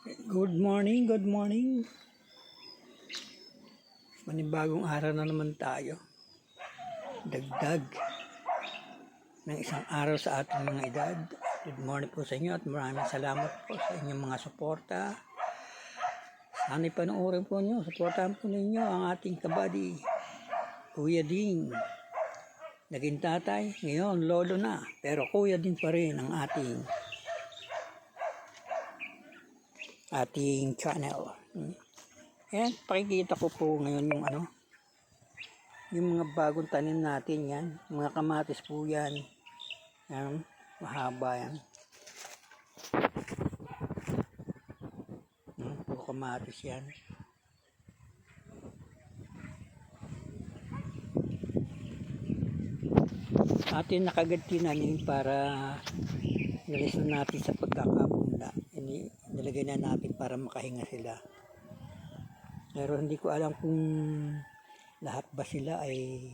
Good morning, good morning. Manibagong araw na naman tayo. Dagdag ng isang araw sa ating mga edad. Good morning po sa inyo at maraming salamat po sa inyong mga suporta. Sana'y panoorin po nyo, suportahan po ninyo ang ating kabady, Kuya Ding. Naging tatay, ngayon lolo na, pero Kuya Ding pa rin ang ating channel. Ayan, pakikita ko po ngayon yung mga bagong tanim natin yan. Mga kamatis po yan. Ayan, mahaba yan. Puro kamatis yan. Atin nakagad tinanim para nalisan natin sa pagkakabunda. Nilagay na natin para makahinga sila. Pero hindi ko alam kung lahat ba sila ay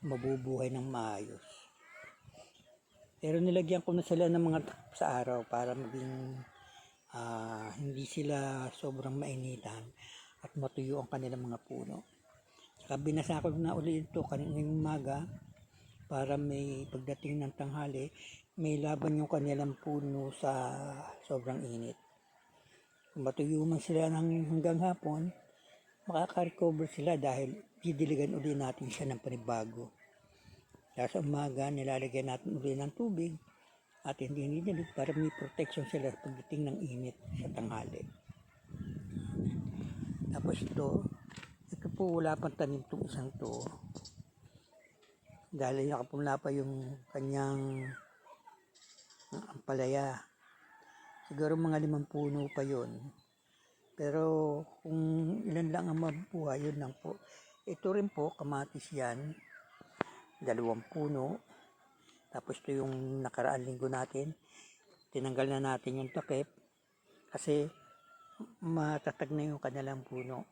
mabubuhay ng maayos. Pero nilagyan ko na sila ng mga takip sa araw para maging hindi sila sobrang mainitan at matuyo ang kanilang mga puno. Saka binasa ko na ulit ito kaninang umaga para may pagdating ng tanghali, may laban yung kanilang puno sa sobrang init. Kung matuyo man sila hanggang hapon, makaka-recover sila dahil didiligan uli natin siya ng panibago. Kaya sa umaga, nilalagyan natin uli ng tubig at hindi nidilig para may protection sila pagdating ng init sa tanghali. Tapos ito po wala pang tanim itong isang to. Dahil nakapula pa yung kanyang ampalaya. Siguro mga 5 puno pa yun. Pero kung ilan lang ang mabuhay, yun lang po. Ito rin po, kamatis yan. 2 puno. Tapos ito yung nakaraan linggo natin. Tinanggal na natin yung takip. Kasi matatag na yung kanilang puno.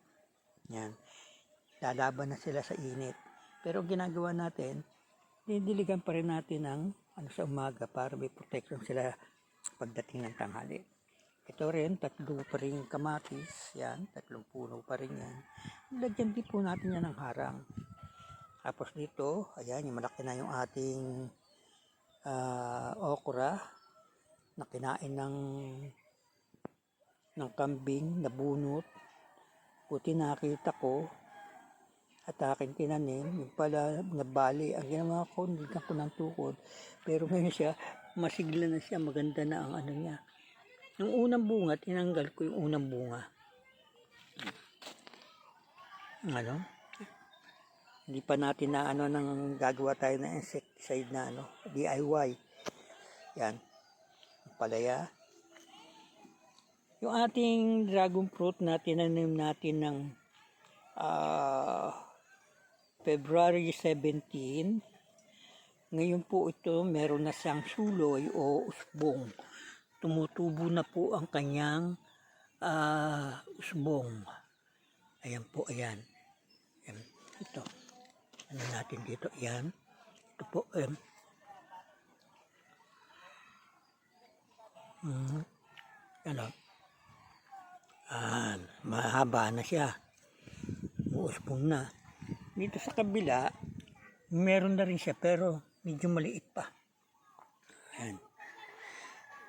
Yan. Lalaban na sila sa init. Pero ginagawa natin, didiligan pa rin natin ng sa umaga para may protection sila pagdating ng tanghali. Ito rin, 3 pa rin kamatis. Yan, 3 puno pa rin yan. Lagyan din po natin yan ng harang. Tapos dito, ayan, yung malaki na yung ating okra na kinain ng kambing, nabunot. Buti nakita ko at aking tinanim, yung pala nabali. Ang ginawa ko, nilagyan ko ng tukod. Pero ngayon siya, masigla na siya, maganda na ang niya. Yung unang bunga, tinanggal ko yung unang bunga. Hindi pa natin na nang gagawa tayo ng insecticide na DIY. Yan. Palaya. Yung ating dragon fruit na tinanim natin ng February 17. Ngayon po ito meron na siyang suloy o usbong. Tumutubo na po ang kanyang usbong. Ayan po, ayan. Ayan. Ito. Ano natin dito? Ayan. Ito po. Mahaba na siya. Usbong na. Dito sa kabila, meron na rin siya pero medyo maliit pa. Ayan.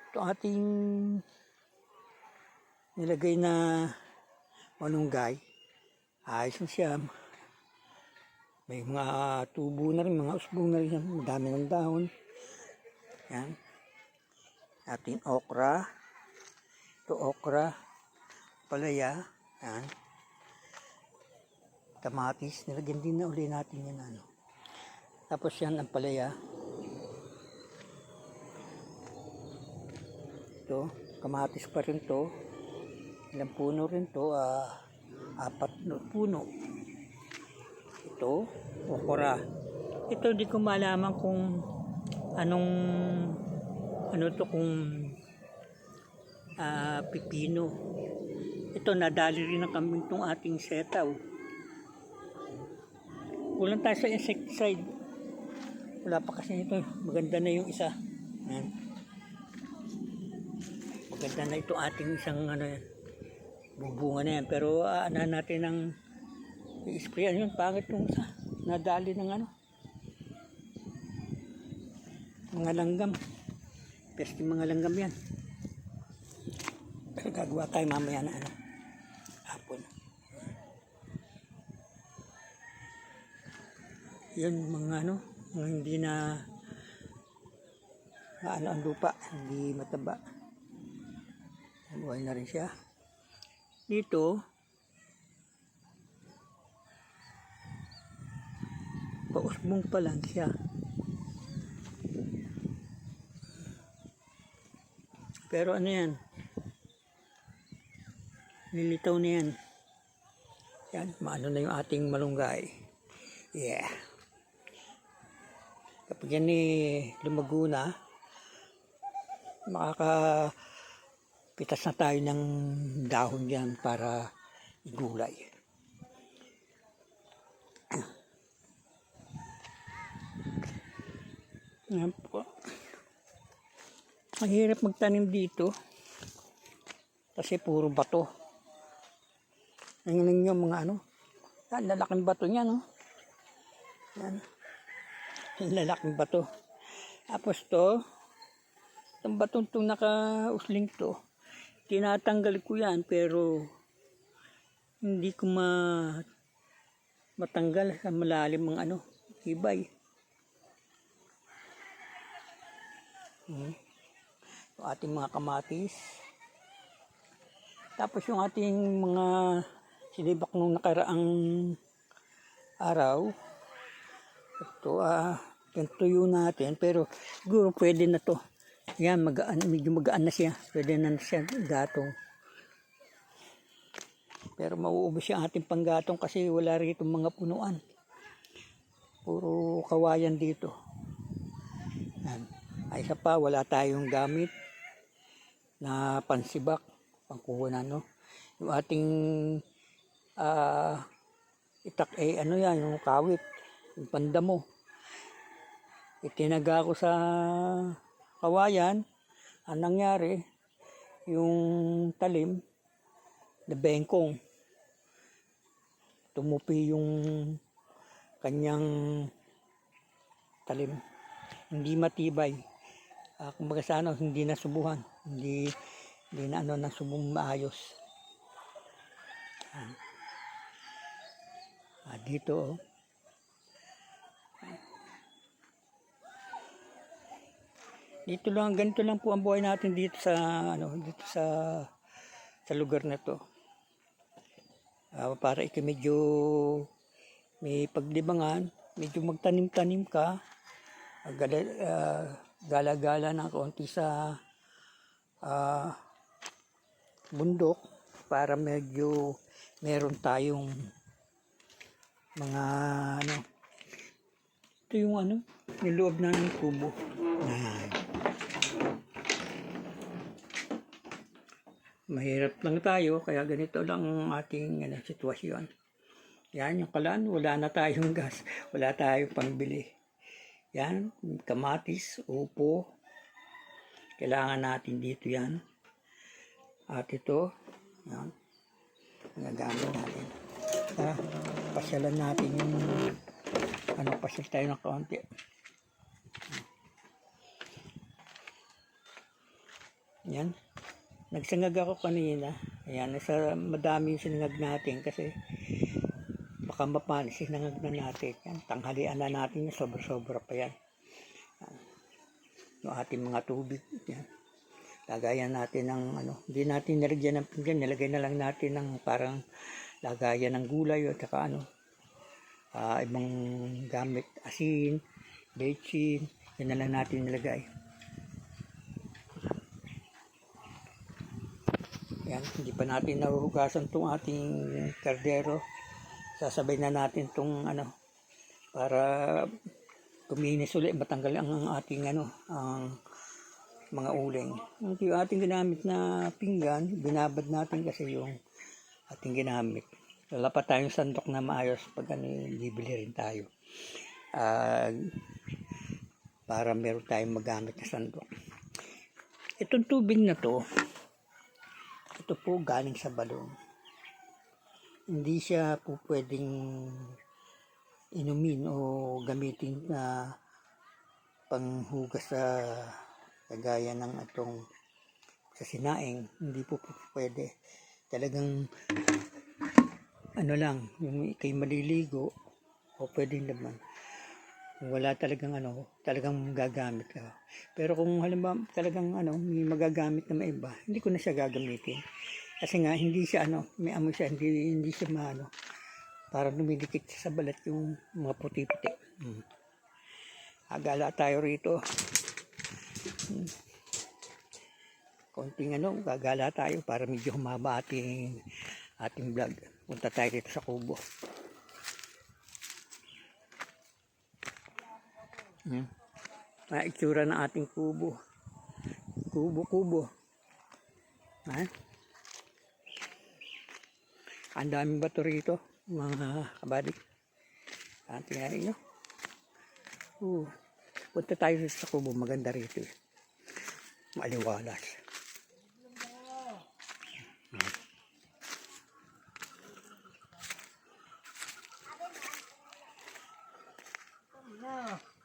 Ito ating nilagay na malunggay. Ayos na siya. May mga tubo na rin, mga usbong na rin. Ang dami ng dahon. Ayan. Ating okra. Ito okra. Palaya. Ayan. Kamatis. Nilagyan din na uli natin yan. Tapos yan ang palaya. Ito, kamatis pa rin to. Ilang puno rin to? 4 puno. Ito, okra. Ito di ko malaman kung kung pipino. Ito, nadali rin ng kambing tong ating setaw. Kulang tayo sa insecticide. Wala pa kasi ito. Maganda na yung isa. Ayan. Ganda na ito ating isang ano yan, bubunga na yan. Pero ano natin ng i-sprayan yun. Pangit yung isa. Nadali ng ano. Mga langgam. Peste mga langgam yan. Pero gagawa tayo mamaya na ano. Hapon. Yun mga ano. Mga hindi na ano ang lupa. Hindi mataba. Buhay na rin siya. Dito, pausbong pa lang siya. Pero ano yan? Lilitaw na yan. Yan, maano na yung ating malunggay. Yeah. Kapag yan lumago na, makakapitas na tayo ng dahon yan para igulay. Yan po. Mahirap magtanim dito kasi puro bato. Yan yung mga ano. Yan, lalaking bato niya, no? Yan. Lalaking bato. Tapos to, itong batong itong nakausling to, tinatanggal ko yan pero hindi ko matanggal sa malalim ng ano, ibay. Yung ating mga kamatis. Tapos yung ating mga sinibak nung nakaraang araw. Ito, tuyo natin. Pero siguro pwede na to. Yan, medyo magaan na siya. Pwede na siya gatong. Pero mauubos yung ating panggatong kasi wala rito mga punuan. Puro kawayan dito. Yan. Ay isa pa, wala tayong gamit na pansibak, pangkuha na, no? Yung ating itak, ano yan, yung kawit, yung pandamo. Itinaga ko sa kawayan. Ang nangyari, yung talim, na bengkong. Tumupi yung kanyang talim. Hindi matibay. Kumbaga sa ano, hindi nasubuhan. Hindi na ano, nasubong maayos. Dito, oh. Dito lang, ganito lang po ang buhay natin dito sa ano, dito sa lugar na to. Para medyo may paglibangan, medyo magtanim-tanim ka, gala-gala ng konti sa bundok para medyo meron tayong mga ano, ito yung ano, niloob ng kubo. Mahirap lang tayo, kaya ganito lang ang ating sitwasyon. Yan, yung kalan, wala na tayong gas, wala tayong pangbili. Yan, kamatis, upo, kailangan natin dito yan. At ito, yan, nagamit natin. Pasyalan natin yung, pasyal tayo ng kaunti. Yan. Nagsangag ako kanina. Ayan, madami yung sinangag natin kasi baka mapanis sinangag na natin. Yan, tanghalian na natin yung sobra-sobra pa yan. Yung ating mga tubig. Yan. Lagayan natin ng hindi natin nilagyan ng pinggan, nilagay na lang natin ng parang lagayan ng gulay o saka ibang gamit, asin, bechin, yan na lang natin nilagay. Yan, hindi pa natin nahuhugasan itong ating kardero. Sasabay na natin itong para kuminis ulit, matanggal ang ating ang mga uling. Yung ating ginamit na pinggan, binabad natin kasi yung ating ginamit. Wala pa tayong sandok na maayos pag bibili rin tayo. Para meron tayong magamit na sandok. Itong tubig na to, ito po galing sa balon. Hindi siya po pwedeng inumin o gamitin na panghugas sa kagaya ng atong sa sinaing. Hindi po pwede. Talagang ano lang, yung ikay maliligo o pwede naman. Kung wala talagang talagang gagamit ka. Pero kung halimbawa talagang may magagamit na maiba, hindi ko na siya gagamitin. Kasi nga hindi siya may amoy siya, hindi siya para dumidikit sa balat yung mga puti-puti. Agala tayo rito. Konting gagala tayo para medyo humaba ating vlog. Punta tayo dito sa kubo. Itsura ng ating kubo. Kubo. Ang daming bato rito, mga kabady. Tingnan niyo. Punta tayo sa kubo, maganda rito. Maliwalas.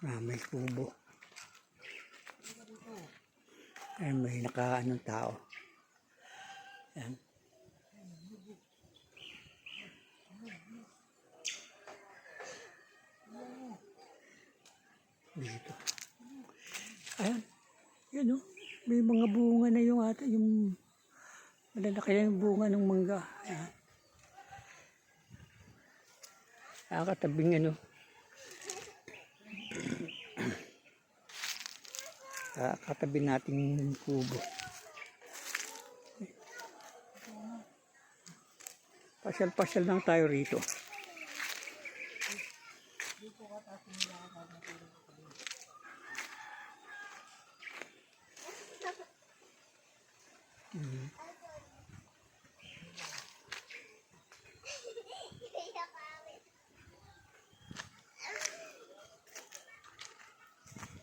May kubo. May tao. Yan. Dito. Ayan. Yan may mga bunga na yung malalaki na yung bunga ng mangga. Ayan. Katabing katabi nating kubo. Pasyal-pasyal lang tayo rito.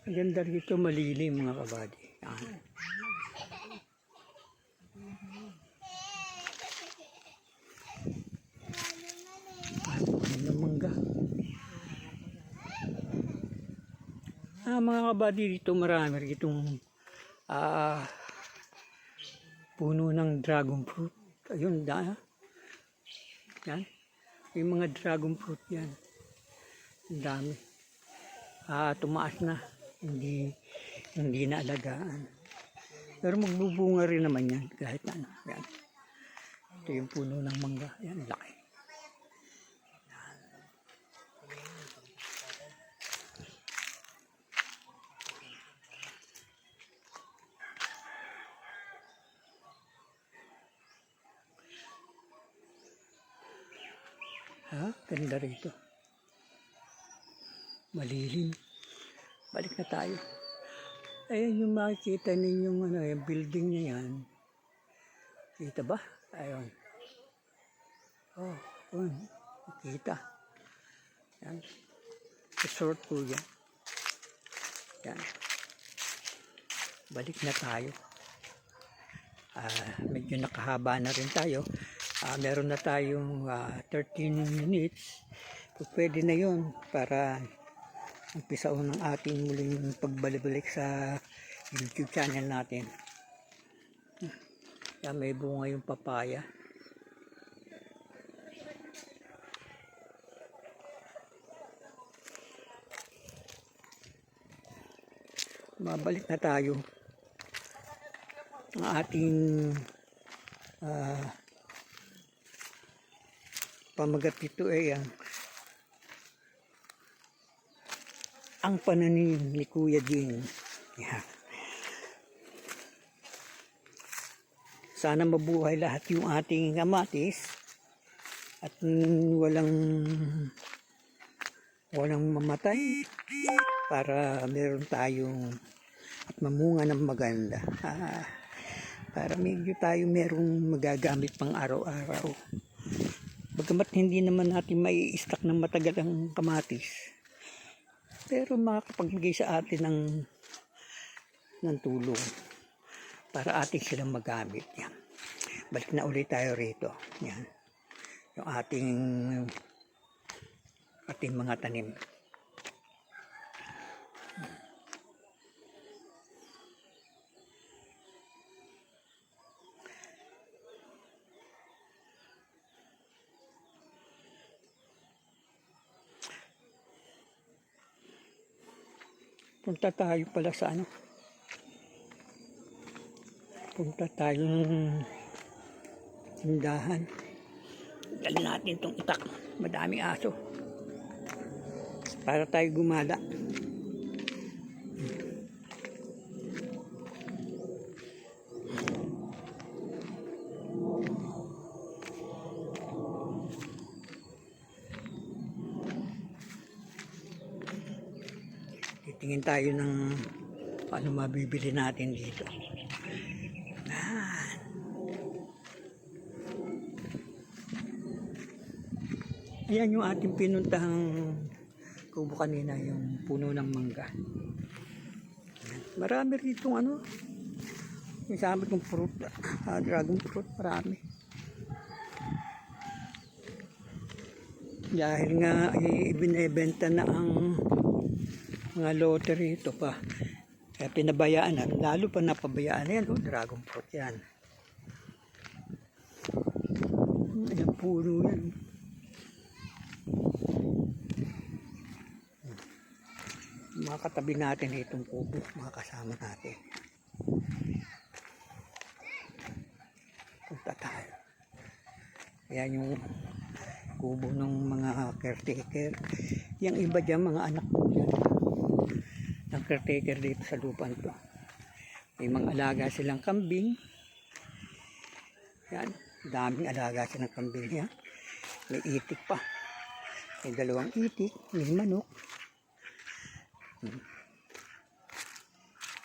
Ang ganda rito, malilim mga kabady. Ng mangga. Mga kabady dito, marami ritong puno ng dragon fruit. Ayun, yan. Yung mga dragon fruit yan. Ang dami. Tumaas na. Hindi na alagaan. Pero magbubunga rin naman yan kahit yan. Ito yung puno ng mangga. Yan, laki. Ganda rito. Malilim. Balik na tayo. Ayan yung makikita ninyong yung building niya yan. Kita ba? Ayun. Kita. Yan. Resort po yan. Yan. Balik na tayo. Medyo nakahaba na rin tayo. Meron na tayong 13 minutes. Pwede na yun para umpisa ng ating muling pagbalik sa YouTube channel natin. May bunga yung papaya. Mabalik na tayo. Ang ating pamagat dito ay ang pananim ni Kuya Jing. Yeah. Sana mabuhay lahat yung ating kamatis at walang mamatay para meron tayong at mamunga ng maganda. Para medyo tayo merong magagamit pang araw-araw. Bagamat hindi naman natin mai-stock ng matagal ang kamatis, pero makakapagbigay sa atin ng tulong para atin silang magamit. Yan. balik na ulit tayo rito. Yan. Yung ating mga tanim. Punta tayo pala sa ano. Punta tayo ng tindahan. Dali natin itong itak. Madaming aso. Para tayo gumala. Titingin tayo ng ano mabibili natin dito. Ayan yung ating pinuntahang kubo kanina, yung puno ng mangga. Marami rito ano, yung sabi kong fruit, dragon fruit, marami. Dahil nga ibinebenta na ang mga lote rito pa. Kaya pinabayaan na, lalo pa napabayaan na yan, dragon fruit yan. Ayan puno yan. Mga katabi natin itong kubo, mga kasama natin. Punta tayo. Ayan yung kubo ng mga caretaker. Yung iba dyan, mga anak ko dyan. Ng caretaker dito sa lupan to. May mga alaga silang kambing. Yan, daming alaga silang kambing yan. May itik pa. May 2 itik, may manok.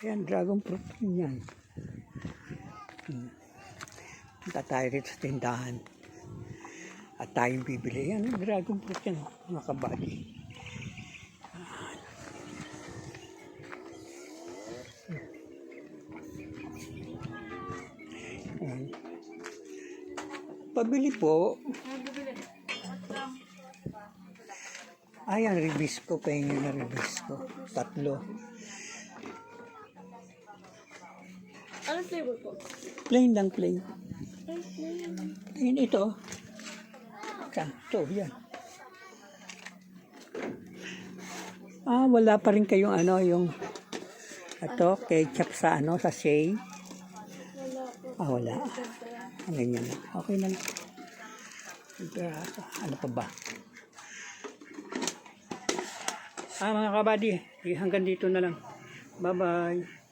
Ayan, dragon fruit yan. Punta tayo rito sa tindahan. At tayong bibili. Yan, dragon fruit yan, mga kabady. Pabili po. Ayan, ribisco. Pengen na ribisco. 3. Ano flavor po? Plain lang, plain. Plain ito. Ito, yan. Wala pa rin kayong ano, yung ito, ketchup sa ano, sa shay. Wala. Ganyan na. Okay na lang. Ano pa ba? Mga kabady, hanggang dito na lang. Bye-bye.